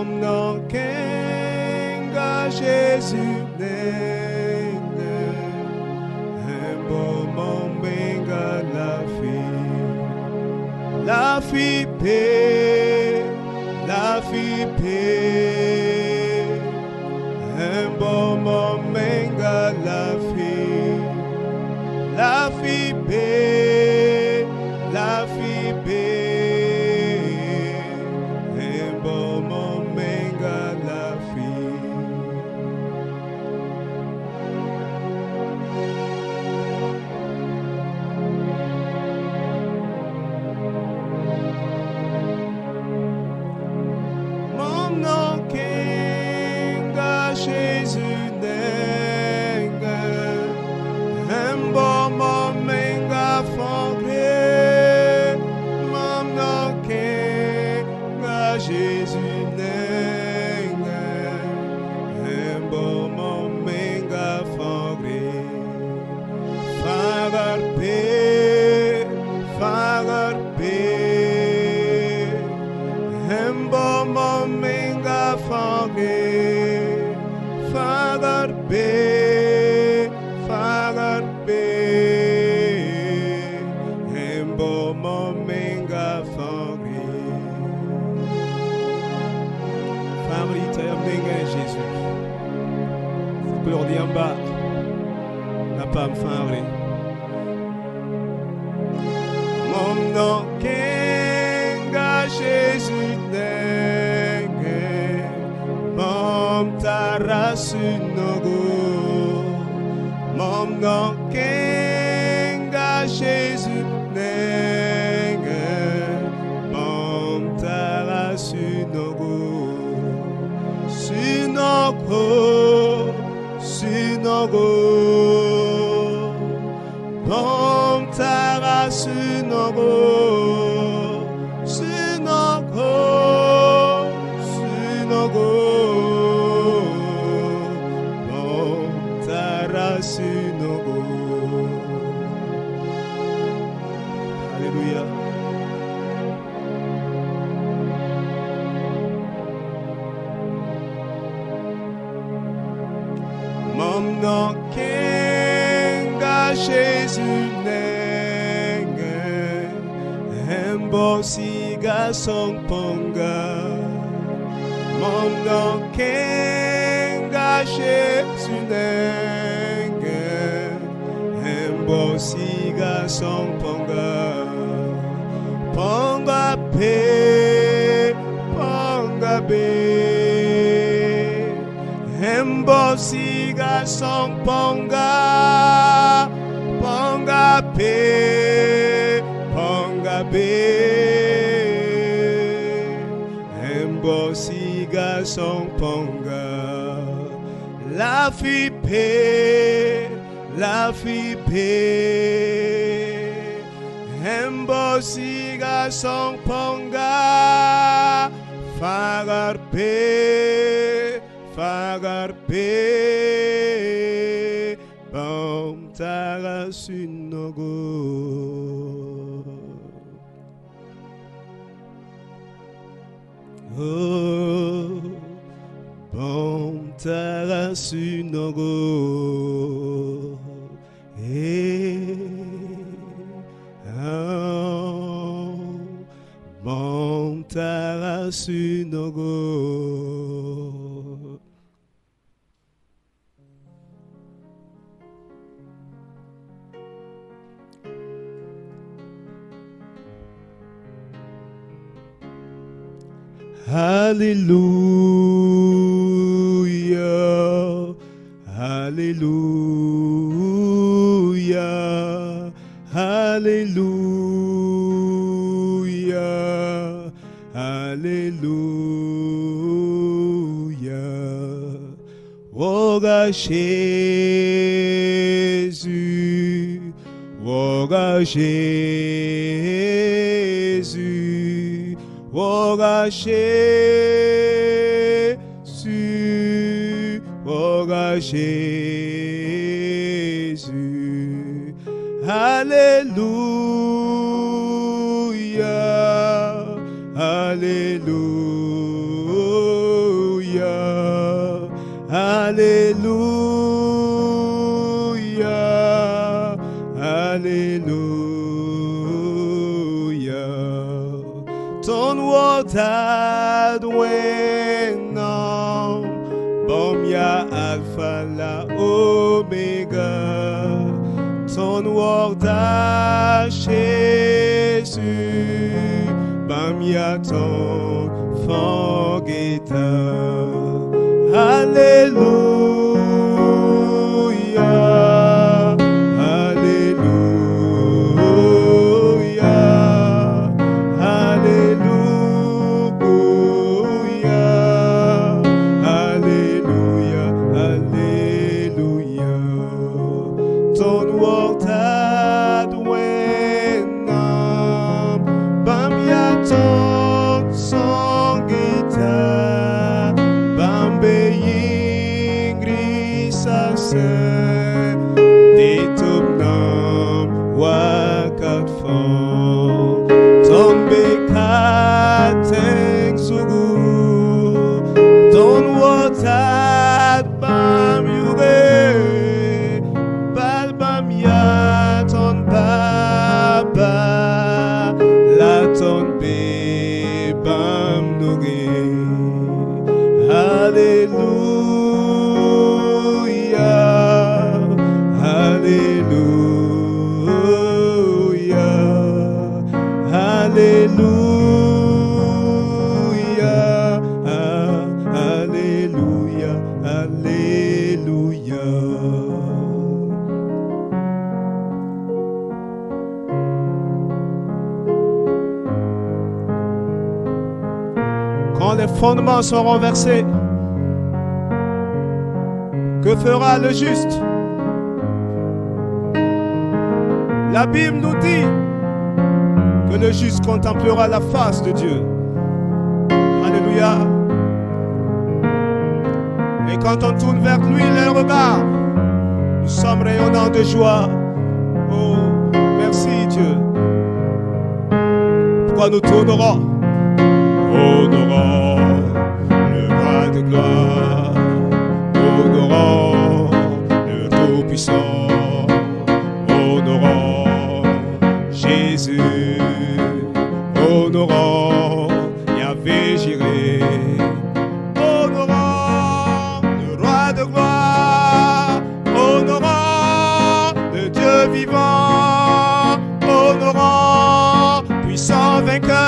Momno kenga Jésus nenga Hembo momenga la fille paix Hembo momenga la fille paix Hembo momenga la fille Mon nom kenga Jésus nenga Hembo momenga fongre Mon nom kenga Jésus nenga Hembo momenga fongre Fagar pe Hembo momenga fongre Fagar pe Hembo momenga fongre Family tayamenga Jésus Gloire en bas La pam family Mon nom kenga Jésus nenge Mom tarasu nogo Mom nom kenga Jésus nenge Mom tarasu nogo Synago Mom tarasu nogo Synago Alléluia Mon nom kenga Jésus nenge Hembo siga song ponga Mon nom kenga Jésus nenge Hembo siga song ponga Ponga be Hembo siga song ponga be Hembo siga song ponga La fille paix Hembo siga song ponga Fagar pe Bom tara synago Oh Bom tara synago Bom tara synago Hallelujah, hallelujah, hallelujah, hallelujah. Woga Jésus, woga Jésus, woga Jésus, woga Jésus. Alléluia, alléluia. Alléluia, Alléluia. Ton word wenam, bom ya alpha la omega. Ton word Jésus, bam ya ton forgeta. Alléluia, Alléluia, Alléluia, Alléluia, Alléluia. Ton word adwenam, bam ya ton songita, bam beingri sase, ditubnam wakat fon, tombe kateng sugu, ton word bam yuge, bam ya ton baba, la ton be bam nuge. Alléluia, Alléluia, Alléluia, Alléluia, Alléluia. Quand les fondements sont renversés, que fera le juste? La Bible nous dit que le juste contemplera la face de Dieu. Alléluia. Et quand on tourne vers lui les regards, nous sommes rayonnants de joie. Oh, merci Dieu. Pourquoi nous tournerons? Honorons le roi de gloire, honorons le Tout-Puissant, honorons Jésus, honorons Yahvé Jireh, honorons le roi de gloire, honorons le Dieu vivant, honorons puissant vainqueur.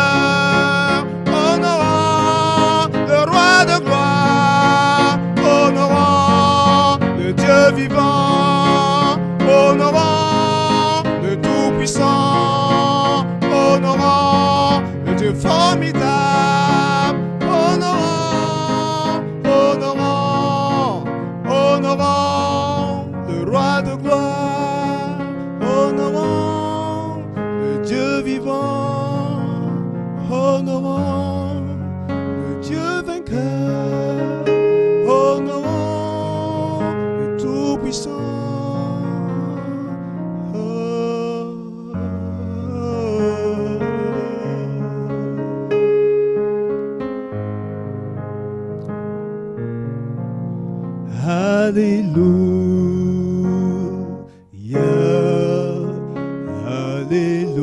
Vivant, honorant le Tout-Puissant, honorant le Dieu formidable, honorant, honorant, honorant le Roi de gloire, honorant le Dieu vivant, honorant le Dieu vainqueur, honorant puissant. Alléluia, Alléluia,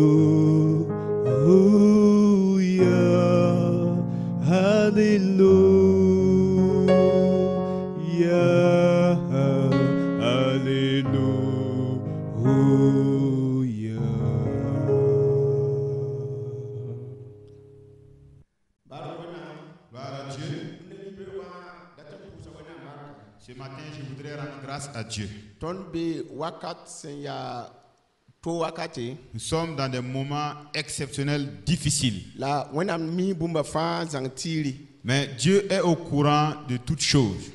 Alléluia. Ce matin, je voudrais rendre grâce à Dieu. Nous sommes dans des moments exceptionnels, difficiles. Mais Dieu est au courant de toutes choses.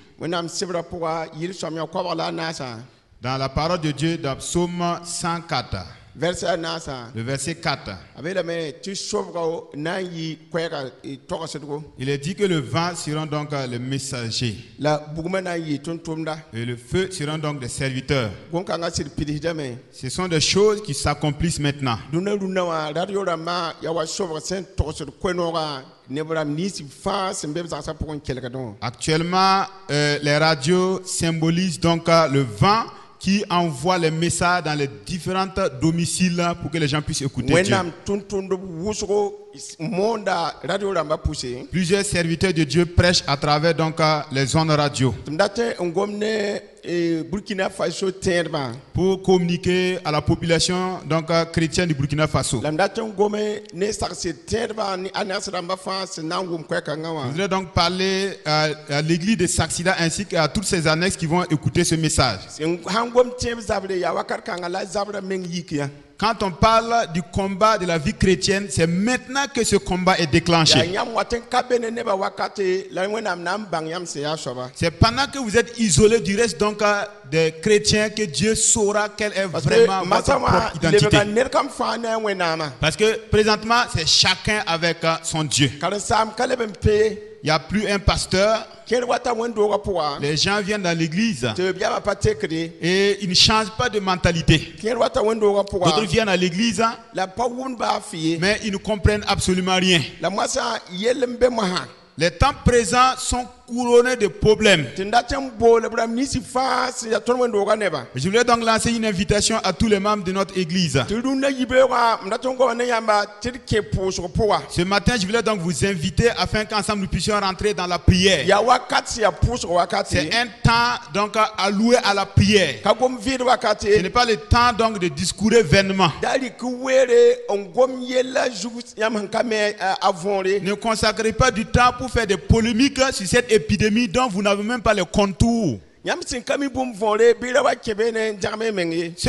Dans la parole de Dieu, dans Psaume 104, verset nasa le verset 4. abela me tu sovra na yi kweka toka sedgo Il est dit que le vent sera donc le messager la buguma na yi tontomda et le feu seront donc des serviteurs. gonka nga sir pidi jame Ce sont des choses qui s'accomplissent maintenant. duna wa radio rama ya wa sovra sen toka sed kwenora nebram ni si fa sembe za sa pokon kelka don. Actuellement, les radios symbolisent donc le vent qui envoie les messages dans les différents domiciles pour que les gens puissent écouter Dieu. Plusieurs serviteurs de Dieu prêchent à travers donc les ondes radio pour communiquer à la population donc chrétienne du Burkina Faso. Je voudrais donc parler à l'église de Saxida ainsi qu'à toutes ces annexes qui vont écouter ce message. Quand on parle du combat de la vie chrétienne, c'est maintenant que ce combat est déclenché. C'est pendant que vous êtes isolé du reste donc des chrétiens que Dieu saura quelle est vraiment votre propre identité. Parce que présentement, c'est chacun avec son Dieu. Il n'y a plus un pasteur. Les gens viennent dans l'église et ils ne changent pas de mentalité. D'autres viennent à l'église, mais ils ne comprennent absolument rien. Les temps présents sont couronnés de problèmes. Je voulais donc lancer une invitation à tous les membres de notre église. Ce matin, je voulais donc vous inviter afin qu'ensemble nous puissions rentrer dans la prière. C'est un temps donc alloué à la prière. Ce n'est pas le temps donc de discourir vainement. Ne consacrez pas du temps pour faire des polémiques sur cette épidémie dont vous n'avez même pas les contours. Ce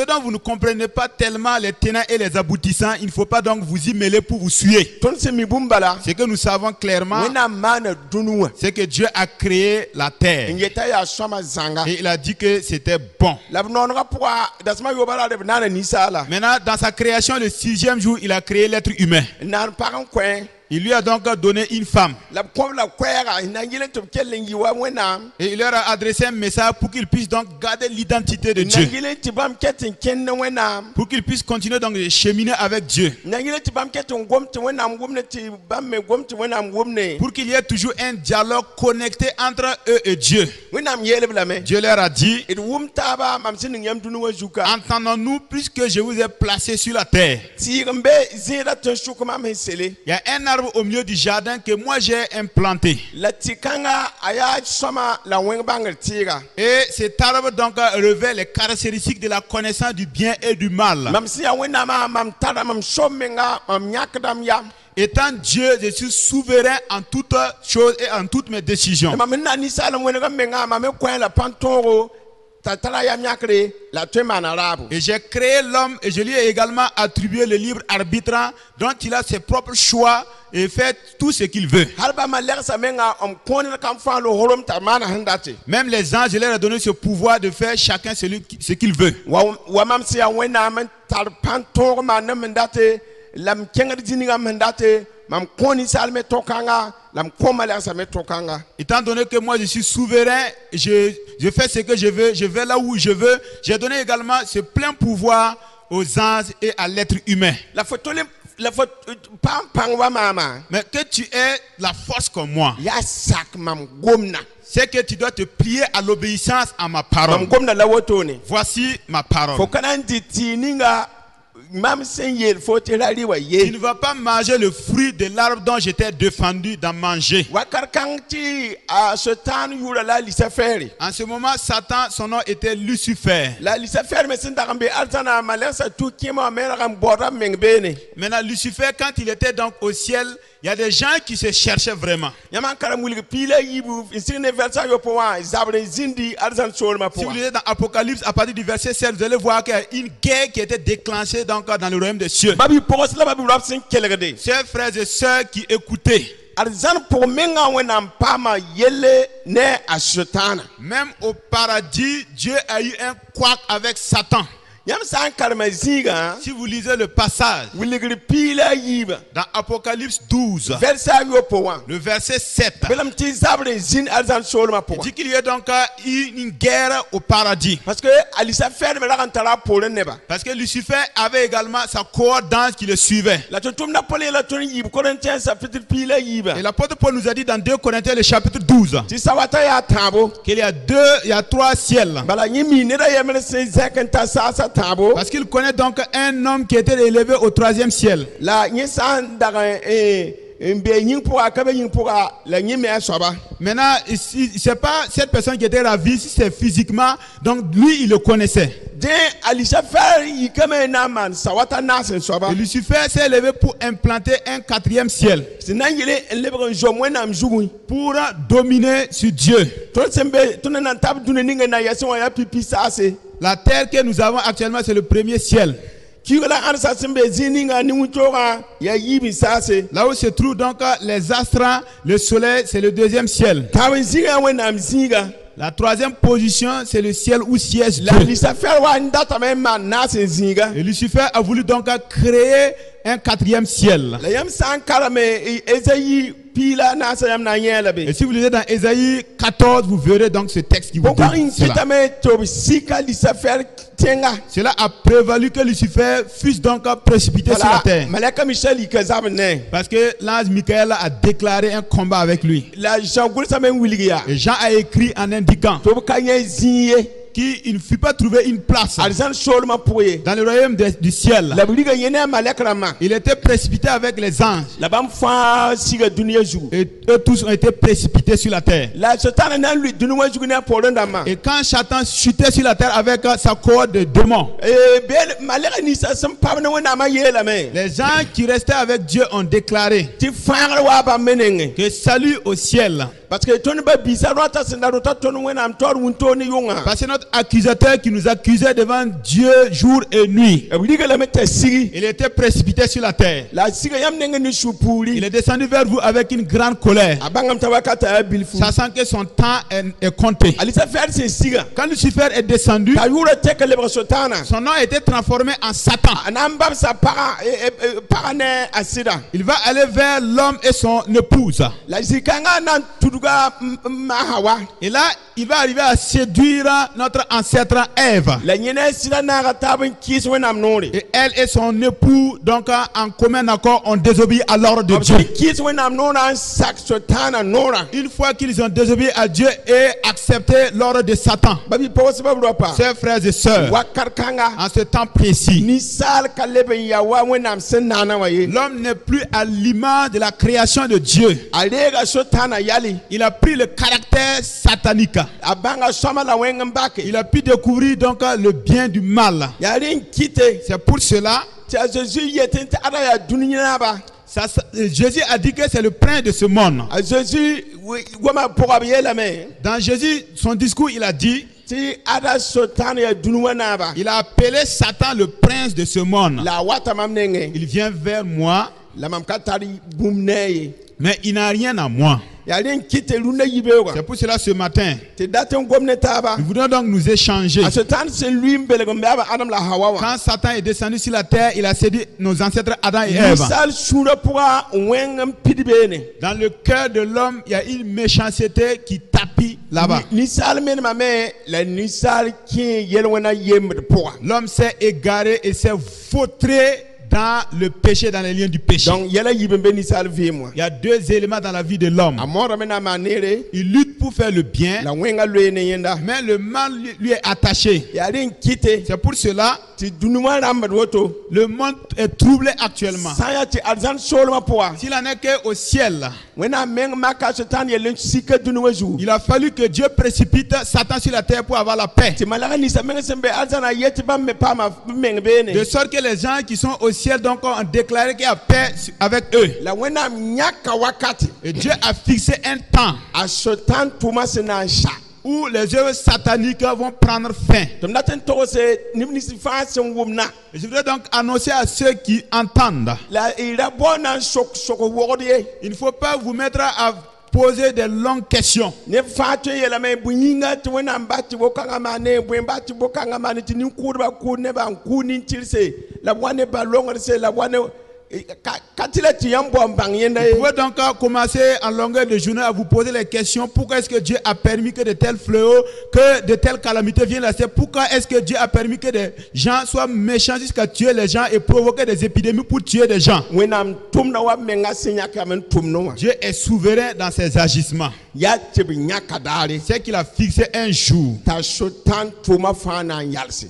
dont vous ne comprenez pas tellement les tenants et les aboutissants, il ne faut pas donc vous y mêler pour vous suer. Ce que nous savons clairement, c'est que Dieu a créé la terre. Et il a dit que c'était bon. Maintenant, dans sa création, le 6e jour, il a créé l'être humain. Il lui a donc donné une femme. Et il leur a adressé un message pour qu'ils puissent donc garder l'identité de Dieu. Pour qu'ils puissent continuer donc de cheminer avec Dieu. Pour qu'il y ait toujours un dialogue connecté entre eux et Dieu. Dieu leur a dit: entendons-nous puisque je vous ai placé sur la terre. Il y a un arbre au milieu du jardin que moi j'ai implanté. Et cet arbre donc revêt les caractéristiques de la connaissance du bien et du mal. Étant Dieu, je suis souverain en toutes choses et en toutes mes décisions. Et j'ai créé l'homme et je lui ai également attribué le libre arbitre dont il a ses propres choix et fait tout ce qu'il veut. Même les anges, je leur ai donné ce pouvoir de faire chacun ce qu'il veut. Étant donné que moi je suis souverain, je fais ce que je veux, je vais là où je veux. J'ai donné également ce plein pouvoir aux anges et à l'être humain. Mais que tu aies la force comme moi, c'est que tu dois te plier à l'obéissance à ma parole. Voici ma parole. Tu ne vas pas manger le fruit de l'arbre dont je t'ai défendu d'en manger. En ce moment, Satan, son nom était Lucifer. Maintenant, Lucifer, quand il était donc au ciel, il y a des gens qui se cherchaient vraiment. Si vous lisez dans Apocalypse, à partir du verset 7, vous allez voir qu'il y a une guerre qui était déclenchée donc dans le royaume des cieux. Chers frères et sœurs qui écoutez, même au paradis, Dieu a eu un couac avec Satan. Si vous lisez le passage dans Apocalypse 12, le verset 7, il dit qu'il y a donc une guerre au paradis. Parce que Lucifer avait également sa cohorte d'anges qui le suivait. Et l'apôtre Paul nous a dit dans 2 Corinthiens le chapitre 12 qu'il y a 3 ciels. Parce qu'il connaît donc un homme qui était élevé au 3e ciel. Maintenant, c'est pas cette personne qui était ravie, si c'est physiquement, donc lui il le connaissait. Et Lucifer s'est élevé pour implanter un 4e ciel, pour dominer sur Dieu. La terre que nous avons actuellement, c'est le 1er ciel. Là où se trouvent donc les astres, le soleil, c'est le 2e ciel. La 3e position, c'est le ciel où siège Dieu. Et Lucifer a voulu donc créer un 4e ciel. Et si vous lisez dans Ésaïe 14, vous verrez donc ce texte qui vous dit cela. Cela a prévalu que Lucifer fût donc précipité sur la terre. Parce que l'ange Michael a déclaré un combat avec lui. Et Jean a écrit en indiquant qu'il ne fut pas trouvé une place dans le royaume du ciel. Il était précipité avec les anges. Et eux tous ont été précipités sur la terre. Et quand Satan chutait sur la terre avec sa cohorte de démons, les gens qui restaient avec Dieu ont déclaré que salut au ciel. Parce que notre accusateur qui nous accusait devant Dieu jour et nuit, il était précipité sur la terre. Il est descendu vers vous avec une grande colère, sachant que son temps est compté. Quand Lucifer est descendu, son nom a été transformé en Satan. Il va aller vers l'homme et son épouse. Et là, il va arriver à séduire notre ancêtre Ève. Et elle et son époux, donc en commun accord, ont désobéi à l'ordre de Dieu. Une fois qu'ils ont désobéi à Dieu et accepté l'ordre de Satan, chers frères et sœurs, en ce temps précis, l'homme n'est plus à l'image de la création de Dieu. Il a pris le caractère satanique. Il a pu découvrir donc le bien du mal. C'est pour cela Jésus a dit que c'est le prince de ce monde. Dans Jésus, son discours, il a dit, il a appelé Satan le prince de ce monde. Il vient vers moi, mais il n'a rien à moi. C'est pour cela ce matin, nous voulons donc nous échanger. Quand Satan est descendu sur la terre, il a séduit nos ancêtres Adam et Ève. Dans le cœur de l'homme, il y a une méchanceté qui tapit là-bas. L'homme s'est égaré et s'est vautré dans le péché, dans les liens du péché. Donc, il y a 2 éléments dans la vie de l'homme. Il lutte pour faire le bien, mais le mal lui est attaché. C'est pour cela le monde est troublé actuellement. S'il en est qu'au ciel, il a fallu que Dieu précipite Satan sur la terre pour avoir la paix. De sorte que les gens qui sont au ciel donc ont déclaré qu'il y a paix avec eux. Et Dieu a fixé un temps où les œuvres sataniques vont prendre fin. Et je voudrais donc annoncer à ceux qui entendent, il ne faut pas vous mettre à poser des longues questions. Vous pouvez donc commencer en longueur de journée à vous poser les questions. Pourquoi est-ce que Dieu a permis que de tels fléaux, que de telles calamités viennent là? Pourquoi est-ce que Dieu a permis que des gens soient méchants jusqu'à tuer les gens et provoquer des épidémies pour tuer des gens? Dieu est souverain dans ses agissements. C'est qu'il a fixé un jour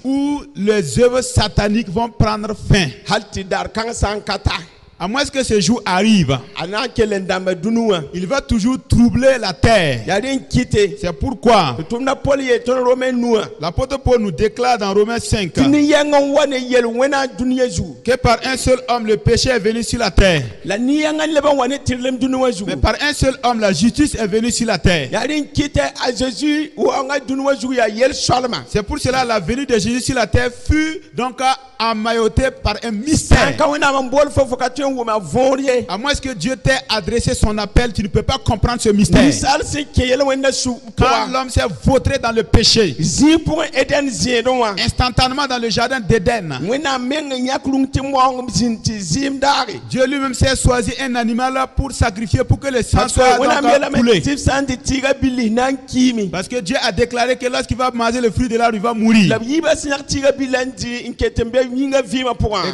où les œuvres sataniques vont prendre fin. À moins que ce jour arrive, il va toujours troubler la terre. C'est pourquoi l'apôtre Paul nous déclare dans Romains 5 que par un seul homme le péché est venu sur la terre, mais par un seul homme la justice est venue sur la terre. C'est pour cela la venue de Jésus sur la terre fut donc emmaillotée par un mystère. À moins que Dieu t'ait adressé son appel, tu ne peux pas comprendre ce mystère. Quand l'homme s'est vautré dans le péché, instantanément dans le jardin d'Éden, Dieu lui-même s'est choisi un animal pour sacrifier, pour que le sang soit coulé. Parce que Dieu a déclaré que lorsqu'il va manger le fruit de l'arbre, il va mourir. Et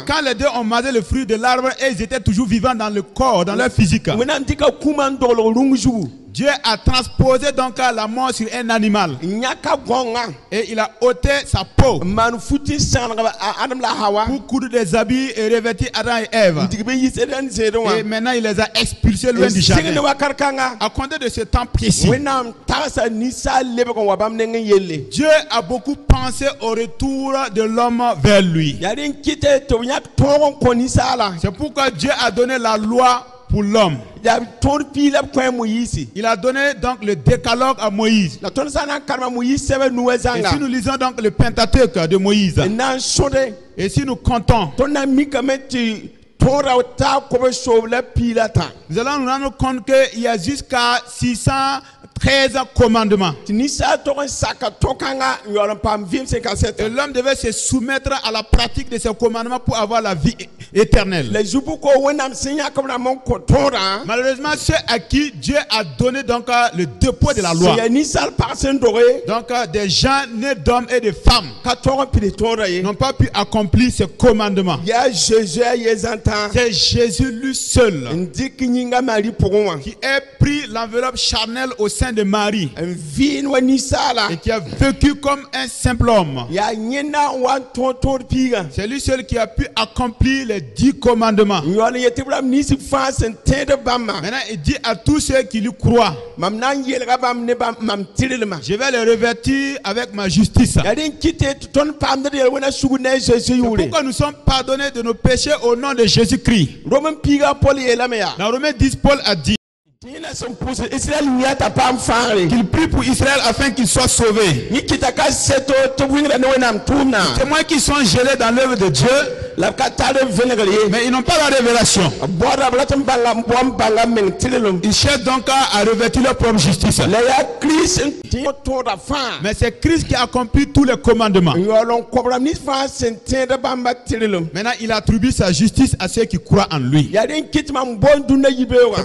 quand les deux ont mangé le fruit de l'arbre, ils étaient toujours vivants dans le corps, dans leur physique. Dieu a transposé donc la mort sur un animal. Et il a ôté sa peau pour coudre des habits et revêtir Adam et Ève. Et maintenant il les a expulsés loin du jardin. À compter de ce temps précis, Dieu a beaucoup pensé au retour de l'homme vers lui. C'est pourquoi Dieu a donné la loi pour l'homme. Il a donné donc le décalogue à Moïse. Et si nous lisons donc le Pentateuque de Moïse, et si nous comptons, nous allons nous rendre compte qu'il y a jusqu'à 613 commandements. Et l'homme devait se soumettre à la pratique de ces commandements pour avoir la vie éternelle. Malheureusement, ceux à qui Dieu a donné donc le dépôt de la loi, donc des gens nés d'hommes et de femmes, n'ont pas pu accomplir ce commandement. C'est Jésus lui seul qui a pris l'enveloppe charnelle au sein de Marie et qui a vécu comme un simple homme. C'est lui seul qui a pu accomplir les 10 commandements. Maintenant il dit à tous ceux qui lui croient, je vais les revêtir avec ma justice. C'est pourquoi nous sommes pardonnés de nos péchés au nom de Jésus-Christ. Dans Romains 10, Paul a dit qu'il prie pour Israël afin qu'il soit sauvé. C'est moi qui sont gelés dans l'œuvre de Dieu, mais ils n'ont pas la révélation. Ils cherchent donc à revêtir leur propre justice. Mais c'est Christ qui accomplit tous les commandements. Maintenant il attribue sa justice à ceux qui croient en lui. C'est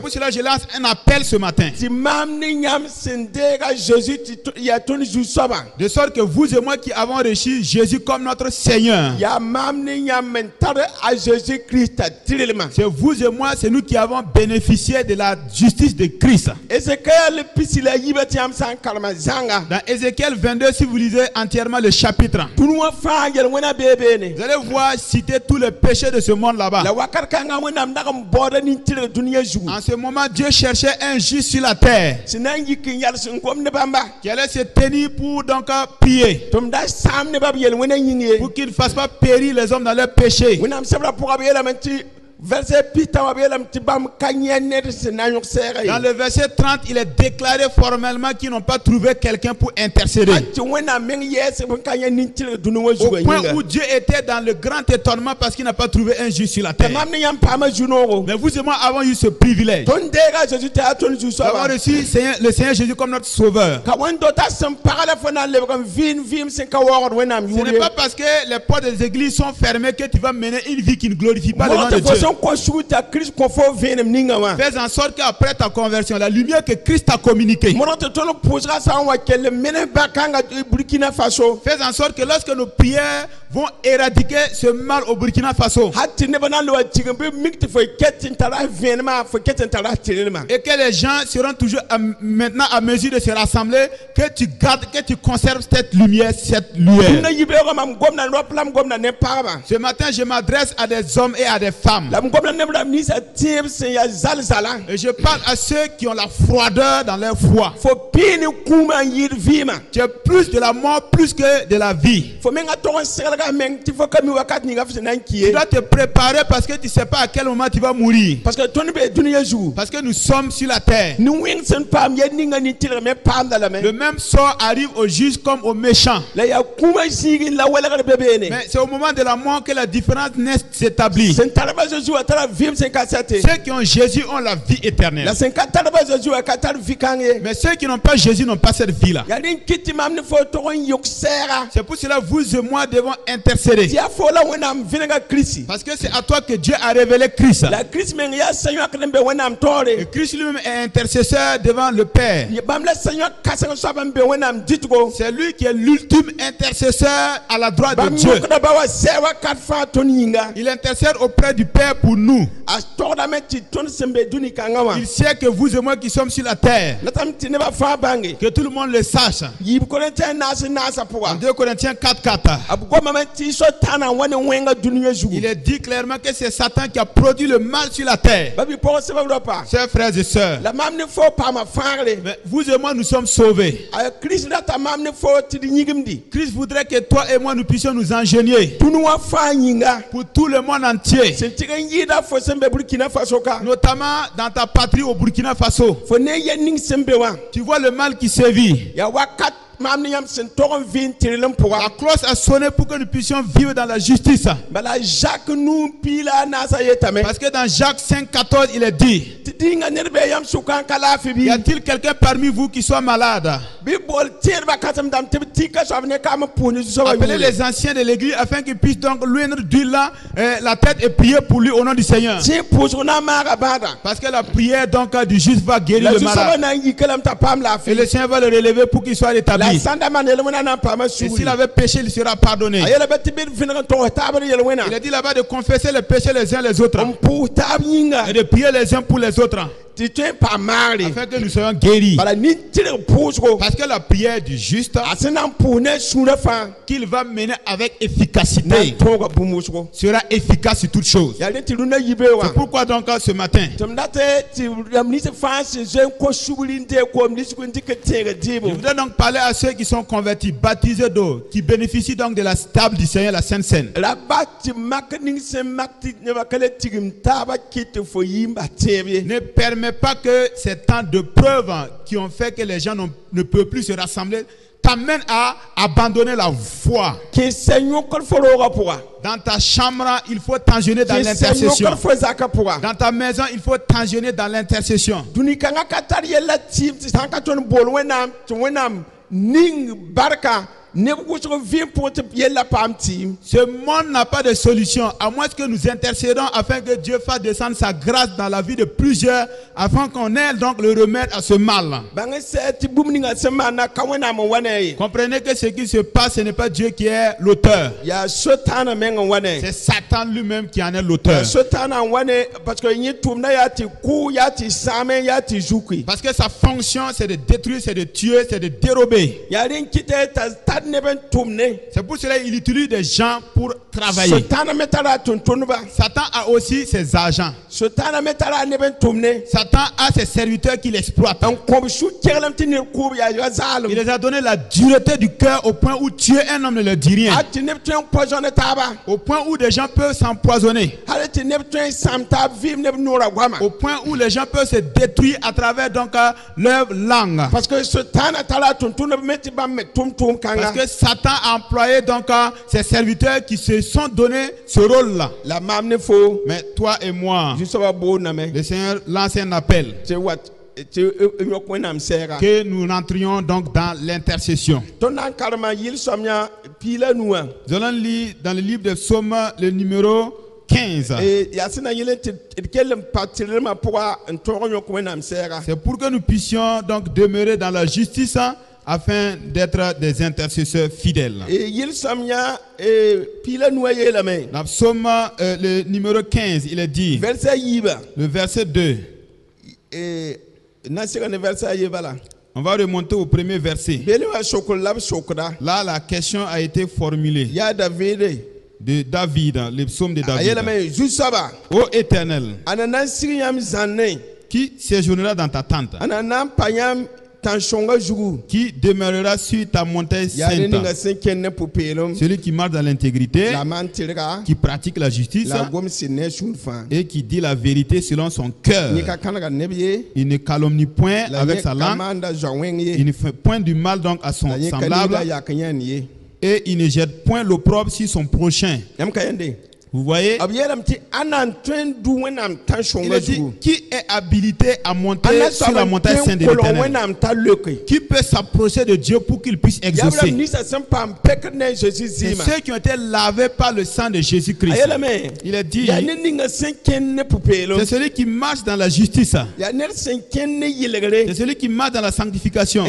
pour cela que je lance un appel ce matin, de sorte que vous et moi qui avons reçu Jésus comme notre Seigneur, c'est vous et moi, c'est nous qui avons bénéficié de la justice de Christ. Dans Ézéchiel 22, si vous lisez entièrement le chapitre, vous allez voir citer tous les péchés de ce monde là-bas. En ce moment, Dieu cherchait un juge sur la terre qui allait se tenir pour donc prier, pour qu'il ne fasse pas périr les hommes dans leurs péchés. Dans le verset 30, il est déclaré formellement qu'ils n'ont pas trouvé quelqu'un pour intercéder. Au point où Dieu était dans le grand étonnement parce qu'il n'a pas trouvé un juste sur la terre. Mais vous et moi avons eu ce privilège d'avoir reçu le Seigneur Jésus comme notre sauveur. Ce n'est pas parce que les portes des églises sont fermées que tu vas mener une vie qui ne glorifie pas le nom de Dieu. Fais en sorte qu'après ta conversion, la lumière que Christ a communiquée, fais en sorte que lorsque nos prières vont éradiquer ce mal au Burkina Faso, et que les gens seront toujours maintenant à mesure de se rassembler, que tu gardes, que tu conserves cette lumière, cette lueur. Ce matin, je m'adresse à des hommes et à des femmes. Et je parle à ceux qui ont la froideur dans leur foi. Tu as plus de la mort, plus que de la vie. Tu dois te préparer parce que tu ne sais pas à quel moment tu vas mourir. Parce que nous sommes sur la terre. Le même sort arrive aux justes comme aux méchants. Mais c'est au moment de la mort que la différence s'établit. Ceux qui ont Jésus ont la vie éternelle. Mais ceux qui n'ont pas Jésus n'ont pas cette vie-là. C'est pour cela que vous et moi devons intercéder. Parce que c'est à toi que Dieu a révélé Christ. Et Christ lui-même est intercesseur devant le Père. C'est lui qui est l'ultime intercesseur à la droite de Dieu. Il intercède auprès du Père pour nous. Il sait que vous et moi qui sommes sur la terre, que tout le monde le sache. En 2 Corinthiens 4:4, il est dit clairement que c'est Satan qui a produit le mal sur la terre. Chers frères et sœurs, mais vous et moi nous sommes sauvés. Christ voudrait que toi et moi nous puissions nous ingénier pour tout le monde entier, notamment dans ta patrie au Burkina Faso. Tu vois le mal qui sévit. La cloche a sonné pour que nous puissions vivre dans la justice. Parce que dans Jacques 5:14, il est dit: y a-t-il quelqu'un parmi vous qui soit malade? Appelez les anciens de l'église afin qu'ils puissent donc lui d'huile la tête et prier pour lui au nom du Seigneur. Parce que la prière donc du juste va guérir le malade. Et le Seigneur va le relever pour qu'il soit rétabli. Et s'il avait péché, il sera pardonné. Il a dit là-bas de confesser les péchés les uns les autres et de prier les uns pour les autres, afin que nous soyons guéris. Parce que la prière du juste qu'il va mener avec efficacité sera efficace sur toutes choses. C'est pourquoi donc ce matin je voudrais donc parler à ceux qui sont convertis, baptisés d'eau, qui bénéficient donc de la table du Seigneur, la Sainte Seine. Ne permet pas que ces temps de preuve qui ont fait que les gens ne peuvent plus se rassembler t'amènent à abandonner la foi. Dans ta chambre, il faut t'enjeûner dans l'intercession. Dans ta maison, il faut t'enjeûner dans l'intercession. Ce monde n'a pas de solution à moins que nous intercédons afin que Dieu fasse descendre sa grâce dans la vie de plusieurs afin qu'on ait donc le remède à ce mal. Comprenez que ce qui se passe, ce n'est pas Dieu qui est l'auteur. C'est Satan lui-même qui en est l'auteur. Parce que sa fonction c'est de détruire, c'est de tuer, c'est de dérober. C'est pour cela qu'il utilise des gens pour travailler. Satan a aussi ses agents. Satan a ses serviteurs qu'il exploite. Il les a donné la dureté du cœur au point où tuer un homme ne leur dit rien. Au point où des gens peuvent s'empoisonner. Au point où les gens peuvent se détruire à travers donc leur langue. Parce que Satan a employé donc ses serviteurs qui se sont donné ce rôle-là. Mais toi et moi, le Seigneur lance un appel. Que nous entrions donc dans l'intercession. Nous allons lire dans le livre de Psaume le numéro 15. C'est pour que nous puissions donc demeurer dans la justice afin d'être des intercesseurs fidèles. Dans Psaume le numéro 15, il est dit, le verset 2. On va remonter au premier verset. Là, la question a été formulée. De David, le psaume de David. Ô Éternel, qui séjournera dans ta tente, qui demeurera sur ta montagne sainte, celui qui marche dans l'intégrité, qui pratique la justice et qui dit la vérité selon son cœur. Il ne calomnie point avec sa langue, il ne fait point du mal donc à son semblable, et il ne jette point l'opprobre sur son prochain. Vous voyez? Il a dit, qui est habilité à monter sur la montagne sainte de l'Éternel? Qui peut s'approcher de Dieu pour qu'il puisse exaucer? C'est ceux qui ont été lavés par le sang de Jésus-Christ. Il a dit, c'est celui qui marche dans la justice. C'est celui qui marche dans la sanctification,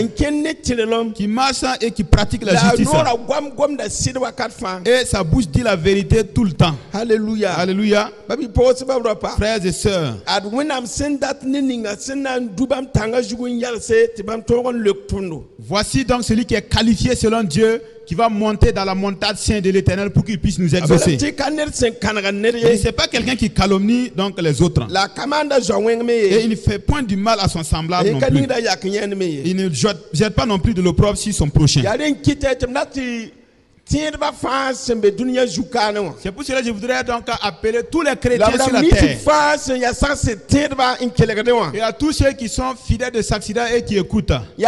qui marche et qui pratique la justice. Et sa bouche dit la vérité tout le temps. Alléluia. Alléluia. Frères et sœurs, voici donc celui qui est qualifié selon Dieu, qui va monter dans la montagne sainte de l'Éternel pour qu'il puisse nous exaucer. Ce n'est pas quelqu'un qui calomnie donc les autres. Et il ne fait point du mal à son semblable non plus. Il ne jette pas non plus de l'opprobre sur son prochain. C'est pour cela que je voudrais donc appeler tous les chrétiens sur la terre et à tous ceux qui sont fidèles de Saxida et qui écoutent. C'est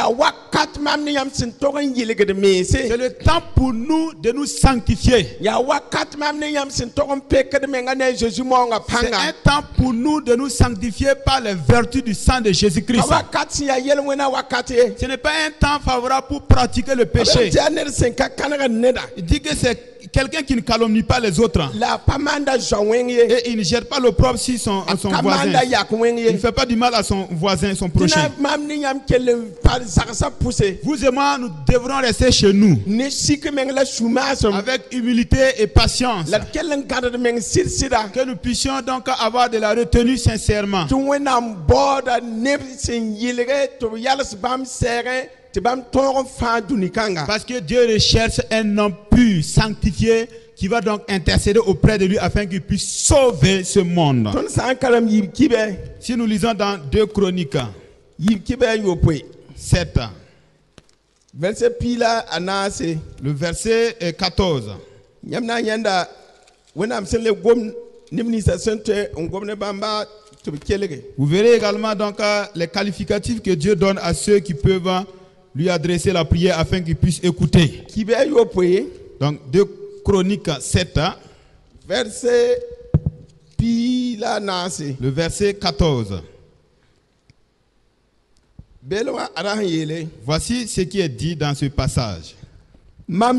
le temps pour nous de nous sanctifier. C'est un temps pour nous de nous sanctifier par les vertus du sang de Jésus-Christ. Ce n'est pas un temps favorable pour pratiquer le péché. Il dit que c'est quelqu'un qui ne calomnie pas les autres. Et il ne jette pas l'opprobre sur son voisin. Il ne fait pas du mal à son voisin, son prochain. Vous et moi, nous devrons rester chez nous avec humilité et patience. Que nous puissions donc avoir de la retenue sincèrement. Parce que Dieu recherche un homme pur, sanctifié, qui va donc intercéder auprès de lui afin qu'il puisse sauver ce monde. Si nous lisons dans 2 Chroniques 7, le verset 14. Vous verrez également donc les qualificatifs que Dieu donne à ceux qui peuvent lui adresser la prière afin qu'il puisse écouter. Donc 2 Chroniques 7, le verset 14. Voici ce qui est dit dans ce passage. La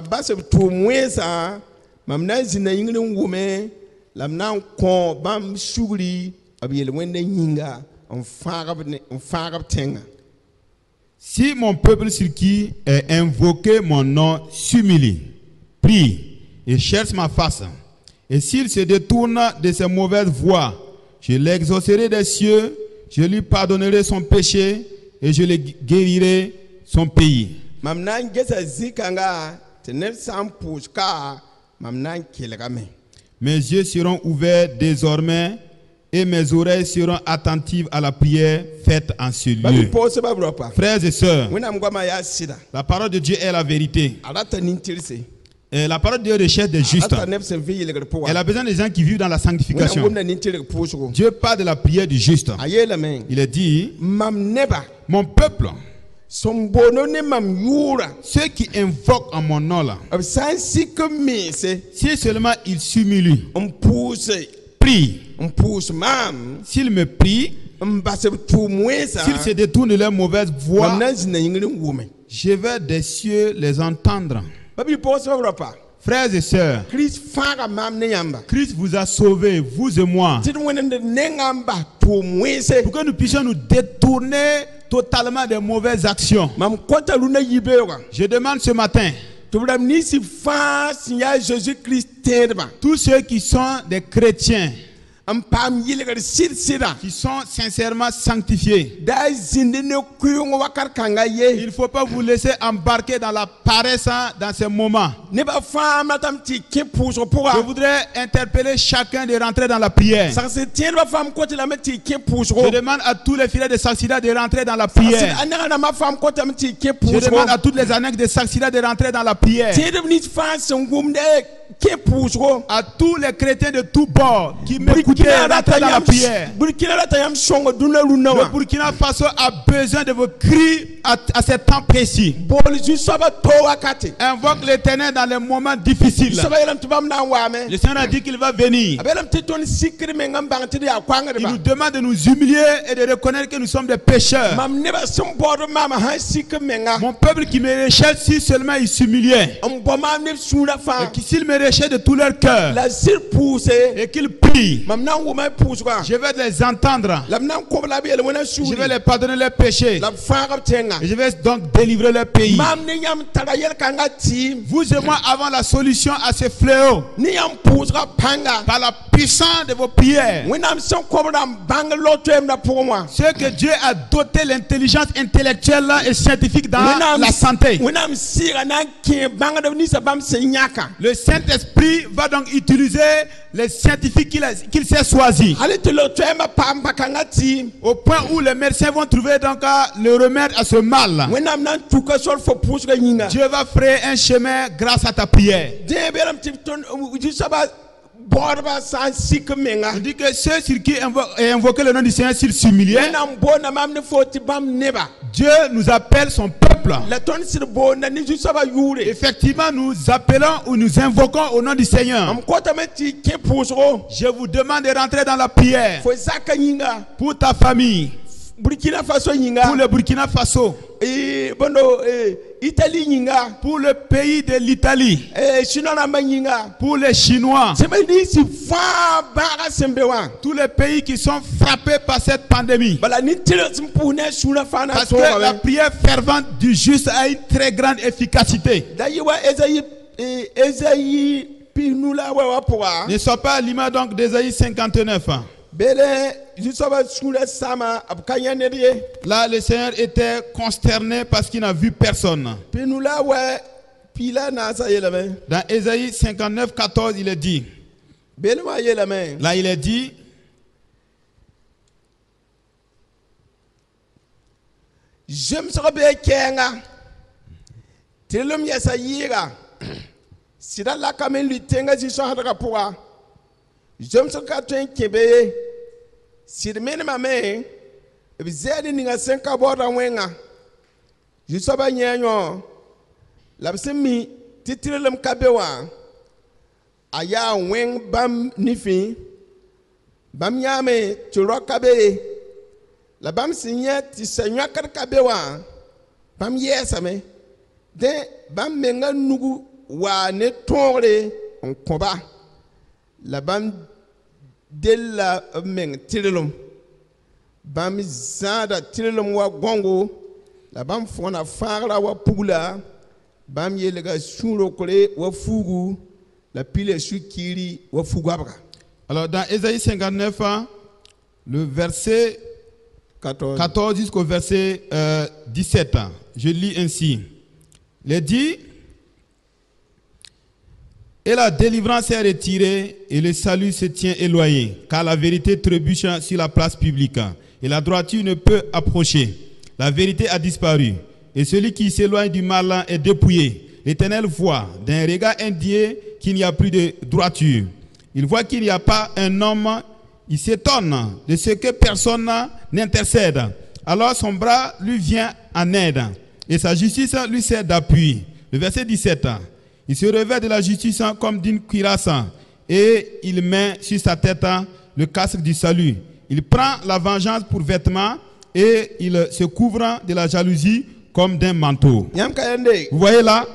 base pour moi ça mamna zina yingre ngume lamna ko bam shugri abiel wende yinga on farab tenga. Si mon peuple sur qui est invoqué mon nom s'humilie, prie et cherche ma face, et s'il se détourne de ses mauvaises voies, je l'exaucerai des cieux, je lui pardonnerai son péché et je le guérirai son pays. Mes yeux seront ouverts désormais et mes oreilles seront attentives à la prière faite en ce lieu. Frères et sœurs, la parole de Dieu est la vérité. Et la parole de Dieu recherche des justes. Elle a besoin des gens qui vivent dans la sanctification. Dieu parle de la prière du juste. Il est dit, mon peuple, ceux qui invoquent en mon nom là, si seulement ils s'humilient, prient, s'ils me prient, s'ils se détournent de leur mauvaise voie, je vais des cieux les entendre. Frères et sœurs, Christ vous a sauvés, vous et moi, pour que nous puissions nous détourner totalement des mauvaises actions. Je demande ce matin, tous ceux qui sont des chrétiens, qui sont sincèrement sanctifiés, il ne faut pas vous laisser embarquer dans la paresse dans ces moments. Je voudrais interpeller chacun de rentrer dans la prière. Je demande à tous les fidèles de Saxida de rentrer dans la prière. Je demande à toutes les annexes de Saxida de rentrer dans la prière. À tous les chrétiens de tous bords qui m'écoutaient, rentrez dans la prière. Le Burkina Faso a besoin de vos cris à ce temps précis. Invoque l'Éternel dans les moments difficiles. Le Seigneur a dit qu'il va venir. Il nous demande de nous humilier et de reconnaître que nous sommes des pécheurs. Mon peuple qui me recherche, si seulement il s'humiliait, et s'il me recherche de tout leur cœur, et qu'ils prient, je vais les entendre. Je vais les pardonner leurs péchés. Et je vais donc délivrer leur pays. Vous et moi avons la solution à ce fléau par la puissance de vos prières. Ce que Dieu a doté l'intelligence intellectuelle et scientifique dans la santé. Le Saint-Esprit va donc utiliser les scientifiques qu'il s'est choisis. Au point où les médecins vont trouver donc le remède à ce mal. Dieu va frayer un chemin grâce à ta prière. On dit que ceux sur qui invoquent le nom du Seigneur s'ils s'humiliaient, Dieu nous appelle son peuple. Effectivement, nous appelons ou nous invoquons au nom du Seigneur. Je vous demande de rentrer dans la prière pour ta famille, pour le Burkina Faso, pour le pays de l'Italie, pour les Chinois, tous les pays qui sont frappés par cette pandémie. Parce que la prière fervente du juste a une très grande efficacité. Ne sois pas à l'image donc d'Ésaïe 59. Là, le Seigneur était consterné parce qu'il n'a vu personne. Dans Ésaïe 59, 14, il est dit. Là, il est dit. Sidmene mame ebizedi ninga senka bora wenga jisoba nyanyo labsemi titirelem kabewa aya wen bam nifi bam yame turo kabe la bam sinya ti senya kar kabewa bam yesame de bam menga nugu wa ne tore on koba la bam Della meng tirelum bam zada tirelum wa gongo la bam fona fara wa pugula bam yelega suro kole wa fugu la pile sukiri wa fugabra. Alors dans Ésaïe 59, le verset 14 jusqu'au verset 17. Je lis ainsi. Il est dit: et la délivrance est retirée et le salut se tient éloigné, car la vérité trébuche sur la place publique et la droiture ne peut approcher. La vérité a disparu et celui qui s'éloigne du mal est dépouillé. L'Éternel voit d'un regard indigné qu'il n'y a plus de droiture. Il voit qu'il n'y a pas un homme. Il s'étonne de ce que personne n'intercède. Alors son bras lui vient en aide et sa justice lui sert d'appui. Le verset 17. Il se revêt de la justice comme d'une cuirasse et il met sur sa tête le casque du salut. Il prend la vengeance pour vêtement et il se couvre de la jalousie comme d'un manteau. Vous voyez là?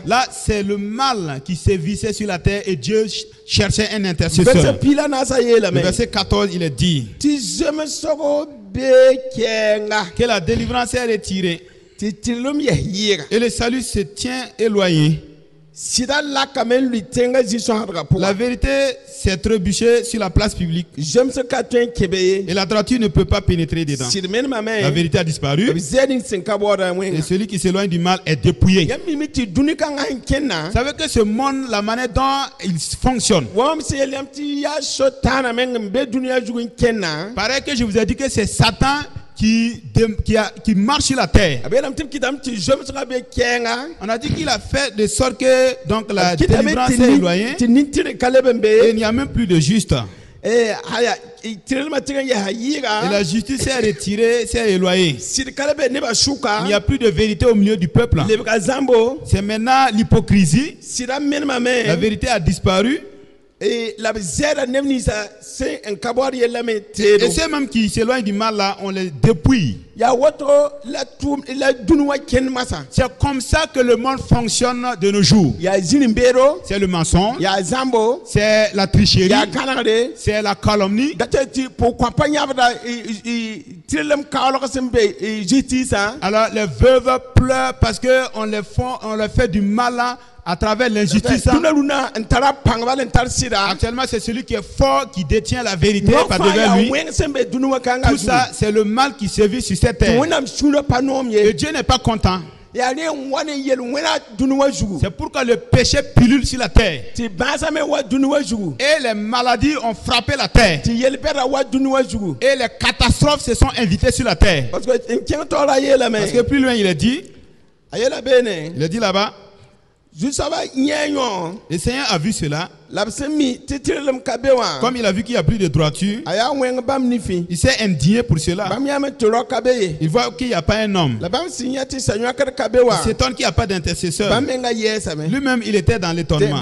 Là, c'est le mal qui sévissait sur la terre et Dieu cherchait un intercesseur. Le verset 14, il est dit que la délivrance est retirée et le salut se tient éloigné. La vérité s'est trébuchée sur la place publique et la droiture ne peut pas pénétrer dedans. La vérité a disparu et celui qui s'éloigne du mal est dépouillé. Vous savez que ce monde, la manière dont il fonctionne, paraît que je vous ai dit que c'est Satan qui marche sur la terre. On a dit qu'il a fait de sorte que donc la délivrance est éloignée et il n'y a même plus de juste. Et la justice est retirée, c'est éloignée. Il n'y a plus de vérité au milieu du peuple. C'est maintenant l'hypocrisie. La vérité a disparu. Et ceux même qui s'éloignent du mal là, on les dépouille. C'est comme ça que le monde fonctionne de nos jours. C'est le mensonge, c'est la tricherie, c'est la calomnie. Alors les veuves pleurent parce qu'on leur fait du mal à travers l'injustice. Actuellement, c'est celui qui est fort qui détient la vérité par devant lui. Tout ça, c'est le mal qui sévit sur cette terre. Et Dieu n'est pas content. C'est pourquoi le péché pullule sur la terre. Et les maladies ont frappé la terre. Et les catastrophes se sont invitées sur la terre. Parce que plus loin, il est dit là-bas. Le Seigneur a vu cela. Comme il a vu qu'il n'y a plus de droiture, il s'est indigné pour cela. Il voit qu'il n'y a pas un homme. Il s'étonne qu'il n'y a pas d'intercesseur. Lui-même, il était dans l'étonnement.